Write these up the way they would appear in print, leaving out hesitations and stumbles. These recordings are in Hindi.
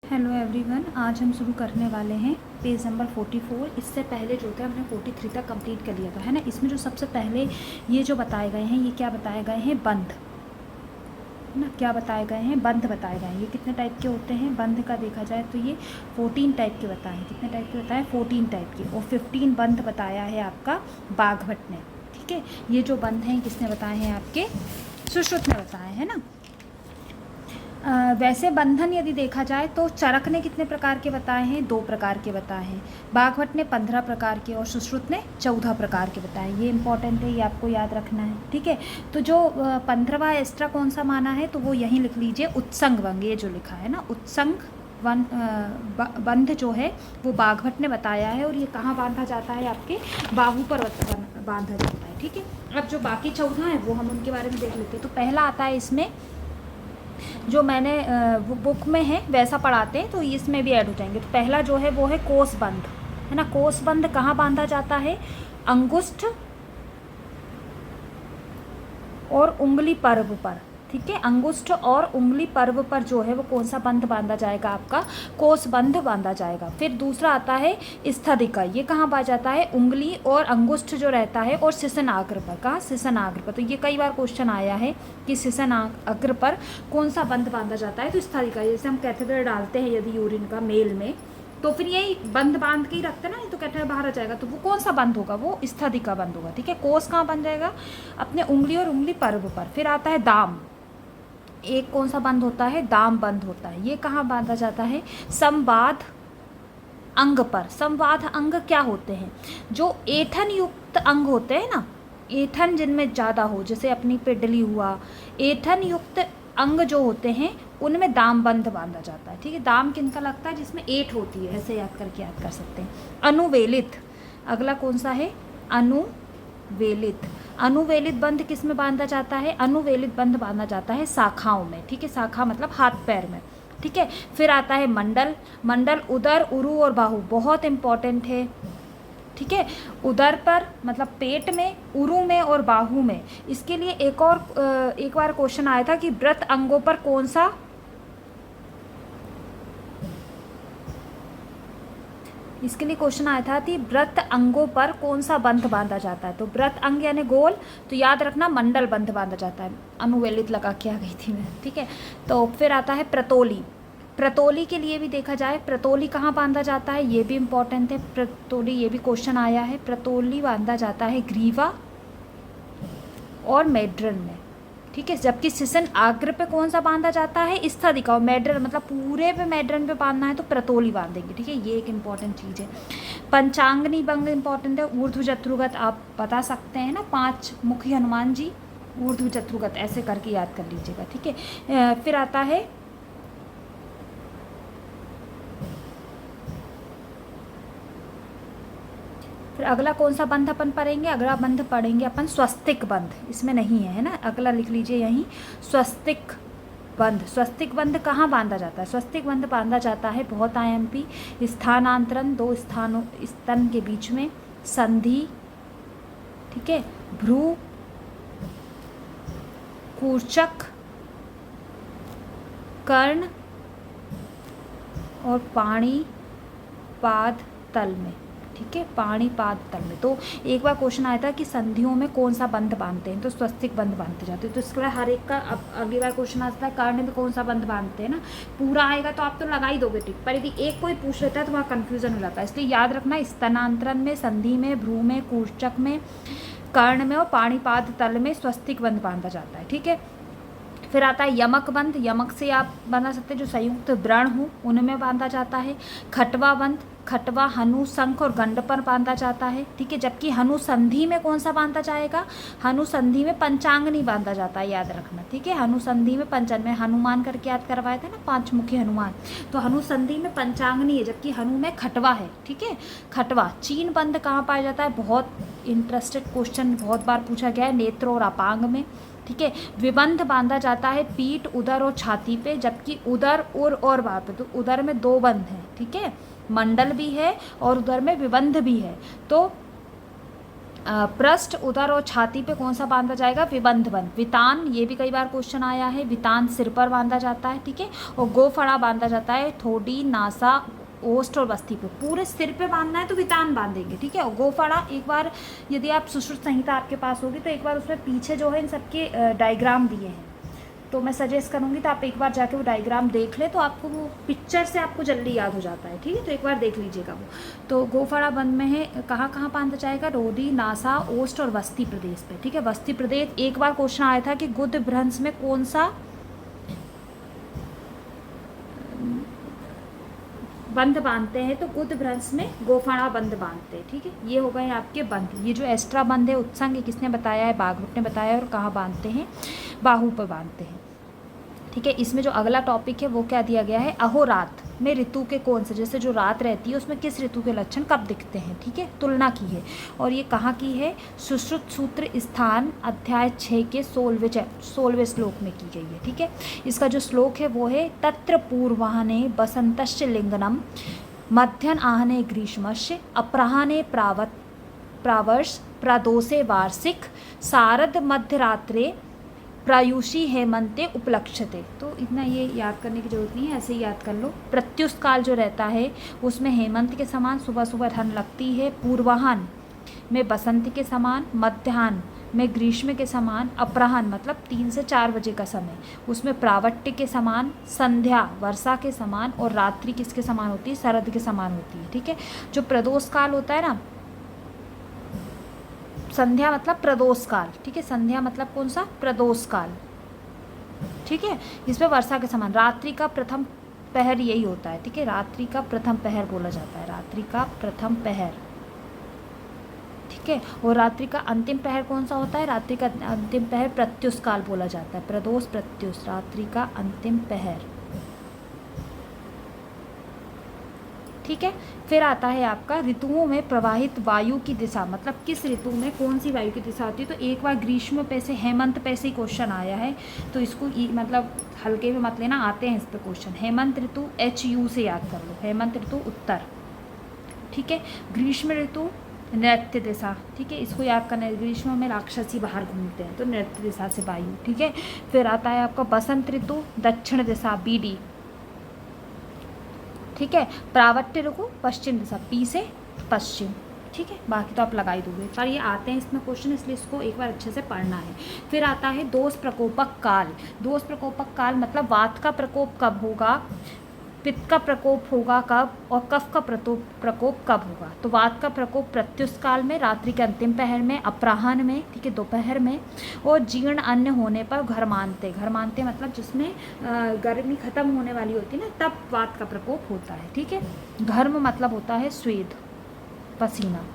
हेलो एवरीवन, आज हम शुरू करने वाले हैं पेज नंबर 44। इससे पहले जो था हमने 43 तक कंप्लीट कर लिया था, है ना। इसमें जो सबसे पहले ये जो बताए गए हैं, ये क्या बताए गए हैं? बंध, है ना। क्या बताए गए हैं? बंध बताए गए हैं। ये कितने टाइप के होते हैं बंध का देखा जाए तो ये 14 टाइप के बताए हैं। कितने टाइप के बताए? 14 टाइप के। और 15 बंध बताया है आपका बाघभट्ट ने, ठीक है। ये जो बंध हैं किसने बताए हैं? आपके सुश्रुत ने बताए, है ना। वैसे बंधन यदि देखा जाए तो चरक ने कितने प्रकार के बताए हैं? 2 प्रकार के बताए हैं। बाघभट्ट ने 15 प्रकार के और सुश्रुत ने 14 प्रकार के बताए। ये इंपॉर्टेंट है, ये आपको याद रखना है, ठीक है। तो जो 15वां एक्स्ट्रा कौन सा माना है तो वो यहीं लिख लीजिए, उत्संग वंग। ये जो लिखा है ना, उत्संग बंध जो है वो बाघभट्ट ने बताया है। और ये कहाँ बांधा जाता है? आपके बाहू पर बांधा जाता है, ठीक है। अब जो बाकी 14 हैं वो हम उनके बारे में देख लेते हैं। तो पहला आता है इसमें, जो मैंने बुक में है वैसा पढ़ाते हैं तो इसमें भी ऐड हो जाएंगे। तो पहला जो है वो है कोसबंध, है ना। कोसबंध कहाँ बांधा जाता है? अंगुष्ठ और उंगली पर्व पर, ठीक है। अंगुष्ठ और उंगली पर्व पर जो है वो कौन सा बंध बांधा जाएगा? आपका कोसबंध बांधा जाएगा। फिर दूसरा आता है स्थदिका। ये कहाँ बांधा जाता है? उंगली और अंगुष्ठ जो रहता है और सिसनाग्र पर। कहाँ? सिसनाग्र पर। तो ये कई बार क्वेश्चन आया है कि सिसनाग्र पर कौन सा बंध बांधा जाता है? तो स्थदिका। जैसे हम कैथेटर डालते हैं यदि यूरिन का मेल में, तो फिर यही बंद बांध के ही रखते हैं ना, तो कैथेटर बाहर आ जाएगा। तो वो कौन सा बंद होगा? वो स्थदिका बंद होगा, ठीक है। कोस कहाँ बन जाएगा? अपने उंगली और उंगली पर्व पर। फिर आता है दाम। एक कौन सा बंद होता है? दाम बंद होता है। ये कहाँ बांधा जाता है? संवाद अंग पर। संवाद अंग क्या होते हैं? जो ऐठन युक्त अंग होते हैं ना, ऐठन जिनमें ज़्यादा हो, जैसे अपनी पिडली हुआ, ऐठन युक्त अंग जो होते हैं उनमें दाम बंध बांधा जाता है, ठीक है। दाम किनका लगता है? जिसमें ऐठ होती है, ऐसे याद करके याद कर सकते हैं। अनुवेलित, अगला कौन सा है? अनुवेलित। अनुवेलित बंध किस में बांधा जाता है? अनुवेलित बंध बांधा जाता है शाखाओं में, ठीक है। शाखा मतलब हाथ पैर में, ठीक है। फिर आता है मंडल। मंडल उदर, उरु और बाहु, बहुत इंपॉर्टेंट है, ठीक है। उदर पर मतलब पेट में, उरु में और बाहु में। इसके लिए एक बार क्वेश्चन आया था कि व्रत अंगों पर कौन सा, इसके लिए क्वेश्चन आया था कि व्रत अंगों पर कौन सा बंध बांधा जाता है। तो व्रत अंग यानी गोल, तो याद रखना मंडल बंध बांधा जाता है। अनुवेलित लगा के आ गई थी मैं, ठीक है। तो फिर आता है प्रतोली। प्रतोली के लिए भी देखा जाए, प्रतोली कहाँ बांधा जाता है? ये भी इंपॉर्टेंट है प्रतोली, ये भी क्वेश्चन आया है। प्रतोली बांधा जाता है ग्रीवा और मेड्रन में, ठीक है। जबकि सिसन आग्र पे कौन सा बांधा जाता है? स्थदिका। और मेड्रन मतलब पूरे पे मेड्रन पे बांधना है तो प्रतोली बांधेंगे, ठीक है। ये एक इंपॉर्टेंट चीज़ है। पंचांगनी बंग इंपॉर्टेंट है। ऊर्ध्व चतुर्गत आप बता सकते हैं ना, 5 मुखी हनुमान जी, ऊर्ध्व चतुर्गत ऐसे करके याद कर लीजिएगा, ठीक है। फिर आता है फिर अगला कौन सा बंध अपन पढ़ेंगे? अगला बंध पढ़ेंगे अपन स्वस्तिक बंध। इसमें नहीं है ना, अगला लिख लीजिए यहीं, स्वस्तिक बंध। स्वस्तिक बंध कहाँ बांधा जाता है? स्वस्तिक बंध बांधा जाता है बहुत आईएमपी, स्थानांतरण 2 स्थानों स्तन के बीच में, संधि, ठीक है, भ्रू, कूर्चक, कर्ण और पाणी पाद तल में, ठीक है। पाणी पाद तल में। तो एक बार क्वेश्चन आया था कि संधियों में कौन सा बंध बांधते हैं? तो स्वस्तिक बंध बांधते जाते हैं। तो इसके बाद हर एक का अब अगली बार क्वेश्चन आता है कर्ण में कौन सा बंध बांधते हैं ना, पूरा आएगा तो आप तो लगा ही दोगे टिक, पर यदि एक कोई पूछ लेता है तो वहाँ कन्फ्यूजन हो जाता है। इसलिए याद रखना, स्तनांतरण में, संधि में, भ्रू में, कूर्चक में, कर्ण में और पाणीपाद तल में स्वस्तिक बंध बांधा जाता है, ठीक है। फिर आता है यमक बंध। यमक से आप बना सकते हैं जो संयुक्त व्रण हो उनमें बांधा जाता है। खटवा बंध, खटवा हनु, शंख और गंड पर बांधा जाता है, ठीक है। जबकि हनु संधि में कौन सा बांधा जाएगा? हनु संधि में पंचांगनी बांधा जाता है, याद रखना, ठीक है। हनु संधि में पंचांग में हनुमान करके याद करवाए थे ना, 5 मुखी हनुमान, तो हनु संधि में पंचांगनी है, जबकि हनु में खटवा है, ठीक है। खटवा। चीन बंध कहाँ पाया जाता है? बहुत इंटरेस्टेड क्वेश्चन, बहुत बार पूछा गया है, नेत्र और अपांग में, ठीक है। विबंध बांधा जाता है पीठ, उदर और छाती पे, जबकि उदर और वहाँ पे, तो उदर में 2 बंध हैं, ठीक है। मंडल भी है और उदर में विबंध भी है। तो पृष्ठ, उदर और छाती पे कौन सा बांधा जाएगा? विबंध बंध। वितान, ये भी कई बार क्वेश्चन आया है, वितान सिर पर बांधा जाता है, ठीक है। और गोफड़ा बांधा जाता है ठोड़ी, नासा, ओष्ठ और बस्ती पे। पूरे सिर पे बांधना है तो वितान बांधेंगे, ठीक है। और गोफड़ा एक बार यदि आप सुश्रुत संहिता आपके पास होगी तो एक बार उसमें पीछे जो है इन सबके डायग्राम दिए हैं, तो मैं सजेस्ट करूँगी तो आप एक बार जाके वो डायग्राम देख ले, तो आपको वो पिक्चर से आपको जल्दी याद हो जाता है, ठीक है। तो एक बार देख लीजिएगा वो। तो गोफड़ा बंद में है कहाँ कहाँ बांधा जाएगा? रोडी, नासा, ओष्ठ और बस्ती प्रदेश पे, ठीक है। बस्ती प्रदेश, एक बार क्वेश्चन आया था कि गुद भ्रंश में कौन सा बंध बांधते हैं, तो गुद भ्रंश में गोफड़ा बंध बांधते हैं, ठीक है। ये हो गए आपके बंध। ये जो एक्स्ट्रा बंध है उत्संग, किसने बताया है? बागभट्ट ने बताया है। और कहाँ बांधते हैं? बाहू पर बांधते हैं, ठीक है। इसमें जो अगला टॉपिक है वो क्या दिया गया है? अहोरात में ऋतु के कौन से, जैसे जो रात रहती है उसमें किस ऋतु के लक्षण कब दिखते हैं, ठीक है। तुलना की है। और ये कहाँ की है? सुश्रुत सूत्र स्थान अध्याय 6 के 16वें श्लोक में की गई है, ठीक है। इसका जो श्लोक है वो है तत्र पूर्वाहने बसंतश्च लिंगनम मध्यन आहने ग्रीष्मस्य अपराह्ने प्रावर्ष प्रदोषे वार्षिक शारद मध्यरात्रे प्रायुषी हेमंते उपलक्ष्यते। तो इतना ये याद करने की जरूरत नहीं है, ऐसे ही याद कर लो। प्रत्युष काल जो रहता है उसमें हेमंत के समान सुबह सुबह ठंड लगती है, पूर्वाह्न में बसंत के समान, मध्याह्न में ग्रीष्म के समान, अपराह्न मतलब 3 से 4 बजे का समय उसमें प्रावट्य के समान, संध्या वर्षा के समान और रात्रि किसके समान होती है? शरद के समान होती है, ठीक है। जो प्रदोष काल होता है ना, संध्या मतलब प्रदोष काल, ठीक है। संध्या मतलब कौन सा? प्रदोष काल, ठीक है। इसमें वर्षा के समान। रात्रि का प्रथम पहर यही होता है, ठीक है। रात्रि का प्रथम पहर बोला जाता है, रात्रि का प्रथम पहर, ठीक है। और रात्रि का अंतिम पहर कौन सा होता है? रात्रि का अंतिम पहर प्रत्युष काल बोला जाता है, प्रदोष प्रत्युष, रात्रि का अंतिम पहर, ठीक है। फिर आता है आपका ऋतुओं में प्रवाहित वायु की दिशा, मतलब किस ऋतु में कौन सी वायु की दिशा होती है। तो एक बार ग्रीष्म पे से, हेमंत पे से क्वेश्चन आया है, तो इसको मतलब हल्के में मत लेना, आते हैं इस पे क्वेश्चन। हेमंत ऋतु HU से याद कर लो, हेमंत ऋतु उत्तर, ठीक है। ग्रीष्म ऋतु नृत्य दिशा, ठीक है, इसको याद करना है। ग्रीष्म में राक्षसी बाहर घूमते हैं तो नृत्य दिशा से वायु, ठीक है। फिर आता है आपका बसंत ऋतु दक्षिण दिशा, BD, ठीक है। प्रावट्य ऋतु पश्चिम दिशा, P से पश्चिम, ठीक है। बाकी तो आप लगा ही दोगे, पर ये आते हैं इसमें क्वेश्चन, इसलिए इसको एक बार अच्छे से पढ़ना है। फिर आता है दोष प्रकोपक काल। दोष प्रकोपक काल मतलब वात का प्रकोप कब होगा, पित्त का प्रकोप होगा कब, और कफ का प्रकोप कब होगा। तो वात का प्रकोप प्रत्युष काल में, रात्रि के अंतिम पहर में, अपराह्न में, ठीक है, दोपहर में। और जीर्ण अन्न होने पर घर मानते मतलब जिसमें गर्मी खत्म होने वाली होती है ना, तब वात का प्रकोप होता है, ठीक है। घर्म मतलब होता है स्वेद, पसीना।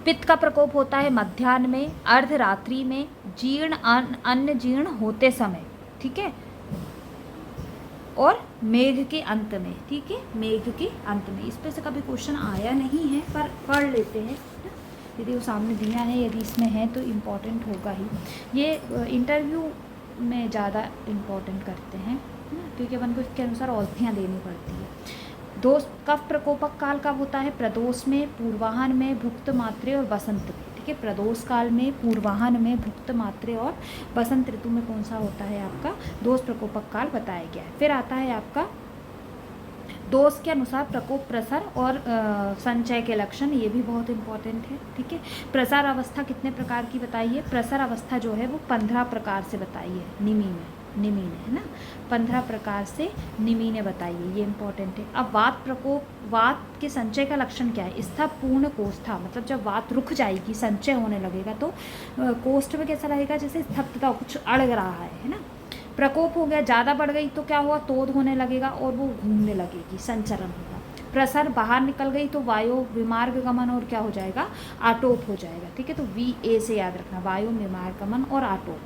पित्त का प्रकोप होता है मध्याह्न में, अर्धरात्रि में, जीर्ण अन्न जीर्ण होते समय, ठीक है। और मेघ के अंत में, ठीक है, मेघ के अंत में। इस पे से कभी क्वेश्चन आया नहीं है पर पढ़ लेते हैं, यदि वो सामने दिया है, यदि इसमें है तो इम्पोर्टेंट होगा ही। ये इंटरव्यू में ज़्यादा इम्पोर्टेंट करते हैं ना, क्योंकि अपन को इसके अनुसार औषधियाँ देनी पड़ती है। दोष कफ प्रकोपक काल कब होता है? प्रदोष में, पूर्वाह्न में, भुक्त मात्रे और बसंत में, ठीक है। प्रदोष काल में, पूर्वाह्न में, भुक्त मात्रे और बसंत ऋतु में कौन सा होता है आपका? दोष प्रकोपक काल बताया गया है। फिर आता है आपका दोष के अनुसार प्रकोप, प्रसार और संचय के लक्षण, ये भी बहुत इंपॉर्टेंट है, ठीक है। प्रसार अवस्था कितने प्रकार की बताई है? प्रसार अवस्था जो है वो 15 प्रकार से बताई है, निमी ने, है ना, 15 प्रकार से निमी ने बताई है, ये इंपॉर्टेंट है। अब वात प्रकोप, वात के संचय का लक्षण क्या है? स्था पूर्ण कोष्ठा, मतलब जब वात रुक जाएगी, संचय होने लगेगा तो कोष्ठ में कैसा रहेगा? जैसे स्तब्धता, कुछ अड़ग रहा है ना। प्रकोप हो गया, ज़्यादा बढ़ गई तो क्या हुआ? तोड़ होने लगेगा और वो घूमने लगेगी, संचरण होगा। प्रसर, बाहर निकल गई तो वायु विमार्ग गमन और क्या हो जाएगा? आटोप हो जाएगा, ठीक है। तो VA से याद रखना, वायु विमार्ग गमन और आटोप।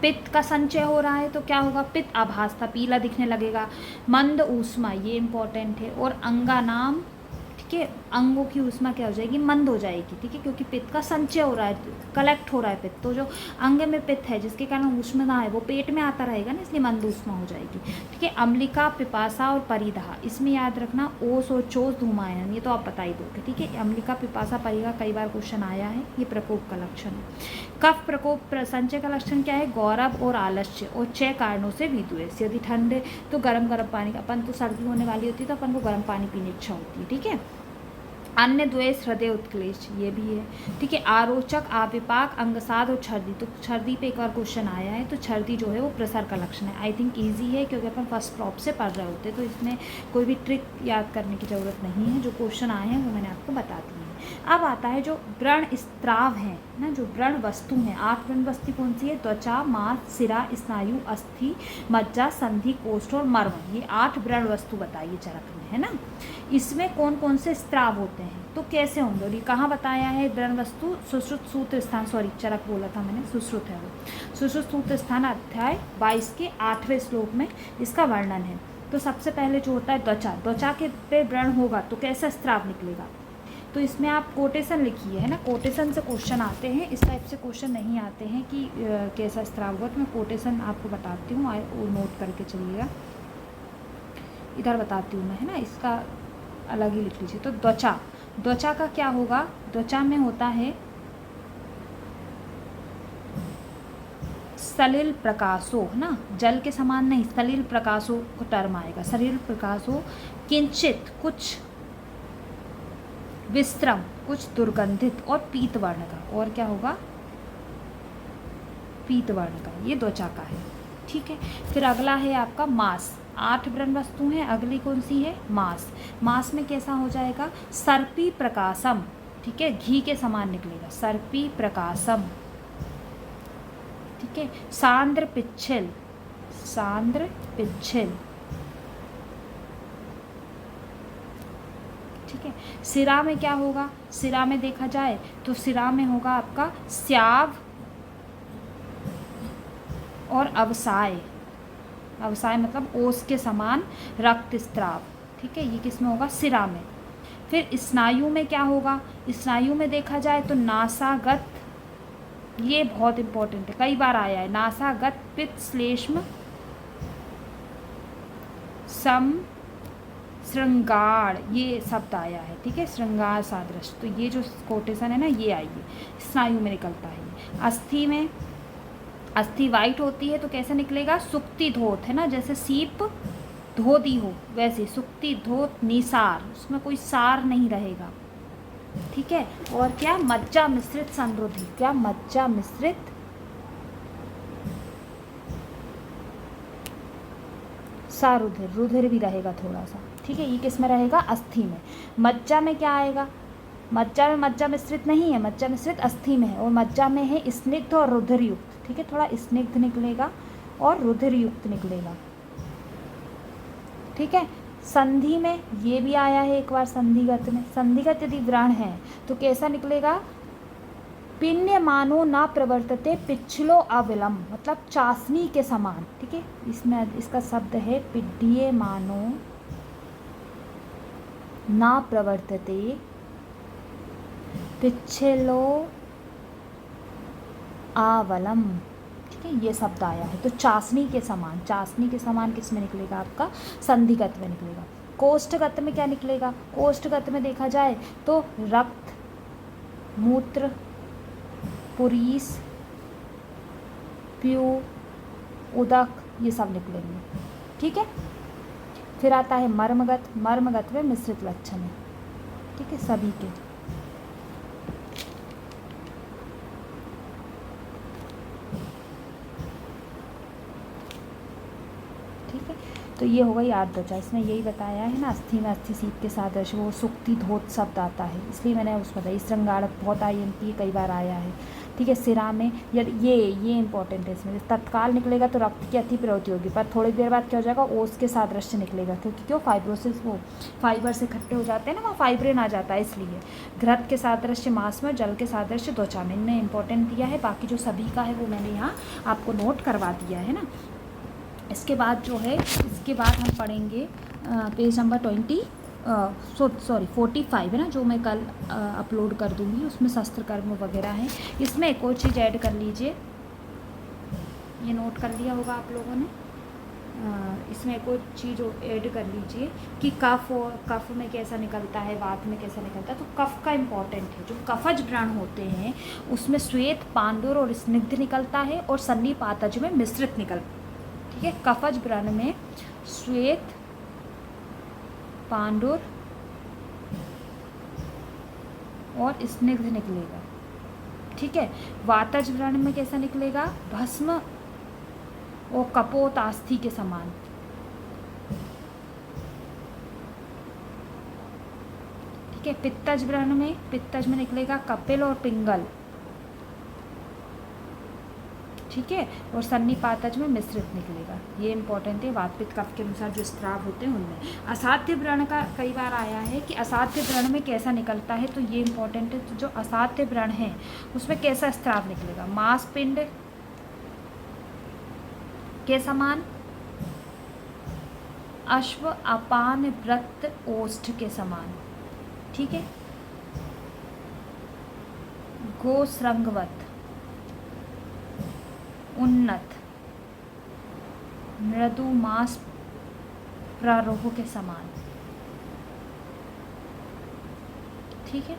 पित्त का संचय हो रहा है तो क्या होगा? पित्त आभासता, पीला दिखने लगेगा। मंद ऊष्मा, ये इंपॉर्टेंट है। और अंगानाम, ठीक है। अंगों की ऊष्मा क्या हो जाएगी, मंद हो जाएगी, ठीक है, क्योंकि पित्त का संचय हो रहा है, कलेक्ट हो रहा है पित्त, तो जो अंग में पित्त है जिसके कारण ऊष्मा है वो पेट में आता रहेगा ना, इसलिए मंद ऊष्मा हो जाएगी, ठीक है। अम्लिका, पिपासा और परिदाह, इसमें याद रखना ओस और चोस धूमायन, ये तो आप बता ही दोगे, ठीक है। अम्लिका, पिपासा, परिदाह कई बार क्वेश्चन आया है, ये प्रकोप का लक्षण है। कफ प्रकोप संचय का लक्षण क्या है, गौरव और आलस्य और 6 कारणों से विद्वेष। यदि ठंड है तो गर्म पानी, अपन तो सर्दी होने वाली होती है तो अपन को गर्म पानी पीने की इच्छा होती है, ठीक है। अन्य द्वेष, हृदय उत्क्लेश, ये भी है, ठीक है। आरोचक, आविपाक, अंगसाद और छर्दी, तो छर्दी पे एक और क्वेश्चन आया है, तो छर्दी जो है वो प्रसर का लक्षण है। आई थिंक ईजी है क्योंकि अपन फर्स्ट प्रॉप से पढ़ रहे होते, तो इसमें कोई भी ट्रिक याद करने की ज़रूरत नहीं है, जो क्वेश्चन आए हैं वो मैंने आपको बता दिए हैं। अब आता है जो व्रण स्त्राव हैं ना, जो व्रण वस्तु हैं, 8 व्रण वस्तु कौन सी है, त्वचा, मांस, सिरा, स्नायु, अस्थि, मज्जा, संधि, कोष्ठ और मर्म, ये 8 व्रण वस्तु बताइए चरक में, है ना। इसमें कौन कौन से स्त्राव होते हैं, तो कैसे होंगे, और ये कहाँ बताया है, व्रण वस्तु सुश्रुत सूत्र स्थान, सॉरी चरक बोला था मैंने, सुश्रुत है वो, सुश्रुत सूत्र स्थान अध्याय 22 के 8वें श्लोक में इसका वर्णन है। तो सबसे पहले जो होता है त्वचा, त्वचा के पे व्रण होगा तो कैसा स्त्राव निकलेगा, तो इसमें आप कोटेशन लिखिए, है ना, कोटेशन से क्वेश्चन आते हैं, इस टाइप से क्वेश्चन नहीं आते हैं कि कैसा स्त्राव होगा, तो मैं कोटेशन आपको बताती हूँ, वो नोट करके चलिएगा, इधर बताती हूँ मैं, है ना, इसका अलग ही लिख लीजिए। तो त्वचा, त्वचा का क्या होगा, त्वचा में होता है सलिल प्रकाशो, है ना, जल के समान नहीं, सलिल प्रकाशो को टर्म आएगा, सलिल प्रकाशो, किंचित कुछ, विश्रम कुछ, दुर्गंधित और पीत वर्ण का, और क्या होगा, पीत वर्ण का, ये त्वचा का है, ठीक है। फिर अगला है आपका मांस, 8 व्रण वस्तु हैं, अगली कौन सी है, मांस। मांस में कैसा हो जाएगा, सर्पी प्रकाशम, ठीक है, घी के समान निकलेगा, सर्पी प्रकाशम, ठीक है। सांद्र पिच्छिल, सांद्र पिच्छिल, ठीक है। सिरा में क्या होगा, सिरा में देखा जाए तो सिरा में होगा आपका स्याव और अवसाय, अवसाय मतलब ओस के समान रक्त स्त्राव, ठीक है, ये किस में होगा, सिरा में। फिर स्नायु में क्या होगा, स्नायु में देखा जाए तो नासागत, ये बहुत इंपॉर्टेंट है, कई बार आया है, नासागत पित्त श्लेष्म सम श्रृंगार, ये शब्द आया है, ठीक है, श्रृंगार सादृश, तो ये जो कोटेशन है ना ये आई है, स्नायु में निकलता है। अस्थि में, अस्थि वाइट होती है तो कैसे निकलेगा, सुक्ति धोत, है ना, जैसे सीप धो दी हो वैसे, सुक्ति धोत निसार, उसमें कोई सार नहीं रहेगा, ठीक है। और क्या, मज्जा मिश्रित संरुधि, क्या, मज्जा मिश्रित सारुधिर, रुधिर भी रहेगा थोड़ा सा, ठीक है, ये किस में रहेगा, अस्थि में। मज्जा में क्या आएगा, मज्जा में मज्जा मिश्रित नहीं है, मज्जा मिश्रित अस्थि में है, और मज्जा में है स्निग्ध और रुधिर युक्त, ठीक है, थोड़ा स्निग्ध निकलेगा और रुधिर युक्त निकलेगा, ठीक है। संधि में ये भी आया है एक बार, संधिगत में, संधिगत यदि व्रण है तो कैसा निकलेगा, पिण्यमानो न प्रवर्तते पिछलो अविलंब, मतलब चाशनी के समान, ठीक है, इसमें इसका शब्द है पिड्यमानो न प्रवर्तते पिछलो आवलम, ठीक है, ये शब्द आया है, तो चाशनी के समान, चाशनी के समान किस में निकलेगा आपका, संधिगत में निकलेगा। कोष्ठगत में क्या निकलेगा, कोष्ठगत में देखा जाए तो रक्त, मूत्र, पुरीस, प्यू, उदक, ये सब निकलेंगे, ठीक है। फिर आता है मर्मगत, मर्मगत में मिश्रित लक्षण है, ठीक है, सभी के, ठीक है। तो ये होगा याद त्वचा, इसमें यही बताया है ना, अस्थि में अस्थि सीप के साथ वो सुक्ति धोत शब्द आता है, इसलिए मैंने उस बताया। श्रृंगार बहुत IMP कई बार आया है, ठीक है। सिरा में यदि ये इंपॉर्टेंट है, इसमें तत्काल निकलेगा तो रक्त की अति प्रवृत्ति होगी, पर थोड़ी देर बाद क्या हो जाएगा, ओस के सादृश्य निकलेगा, क्योंकि क्यों, फाइब्रोसिस, वो फाइबर से इकट्ठे हो जाते हैं ना, वहाँ फाइब्रिन आ जाता है, इसलिए। घृत के सादृश्य मांस में, जल के सादृश्य त्वचा में, इनने इंपॉर्टेंट दिया है, बाकी जो सभी का है वो मैंने यहाँ आपको नोट करवा दिया है ना। इसके बाद जो है, इसके बाद हम पढ़ेंगे पेज नंबर सॉरी 45 है ना, जो मैं कल अपलोड कर दूँगी, उसमें शस्त्र कर्म वगैरह है। इसमें एक और चीज़ ऐड कर लीजिए, ये नोट कर लिया होगा आप लोगों ने। इसमें एक और चीज़ ऐड कर लीजिए कि कफ में कैसा निकलता है, वात में कैसा निकलता है। तो कफ का इम्पॉर्टेंट है, जो कफज व्रण होते हैं उसमें श्वेत, पांडुर और स्निग्ध निकलता है, और सन्निपातज में मिश्रित निकलता है। ठीक है, कफज व्रण में श्वेत, पांडुर और स्निग्ध निकलेगा। ठीक है, वातज व्रण में कैसा निकलेगा, भस्म और कपोत आस्थि के समान। ठीक है, पित्तज व्रण में, पित्तज में निकलेगा कपिल और पिंगल। ठीक है, और सन्निपातज में मिश्रित निकलेगा। ये इंपॉर्टेंट है, वात पित्त कफ के अनुसार जो स्त्राव होते हैं उनमें। असाध्य व्रण का कई बार आया है कि असाध्य व्रण में कैसा निकलता है, तो ये इंपॉर्टेंट है। तो जो असाध्य व्रण है उसमें कैसा स्त्राव निकलेगा, मांसपिंड के समान, अश्व अपान वृत्त ओष्ठ के समान। ठीक है, गोश्रंगवत, उन्नत, मृदु मांस प्रारोह के समान। ठीक है,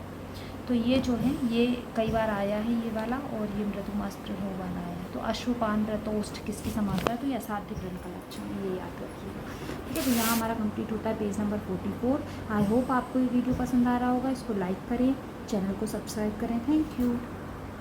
तो ये जो है ये कई बार आया है ये वाला, और ये मृदु मांस प्रारोह वाला आया है। तो अश्वपान व्रतोष्ठ किसकी समानता है, तो ये असाध्य व्रण का लक्षण है, ये याद रखिएगा। ठीक है, तो यहाँ हमारा कंप्लीट होता है पेज नंबर 44। आई होप आपको ये वीडियो पसंद आ रहा होगा। इसको लाइक करें, चैनल को सब्सक्राइब करें। Thank you.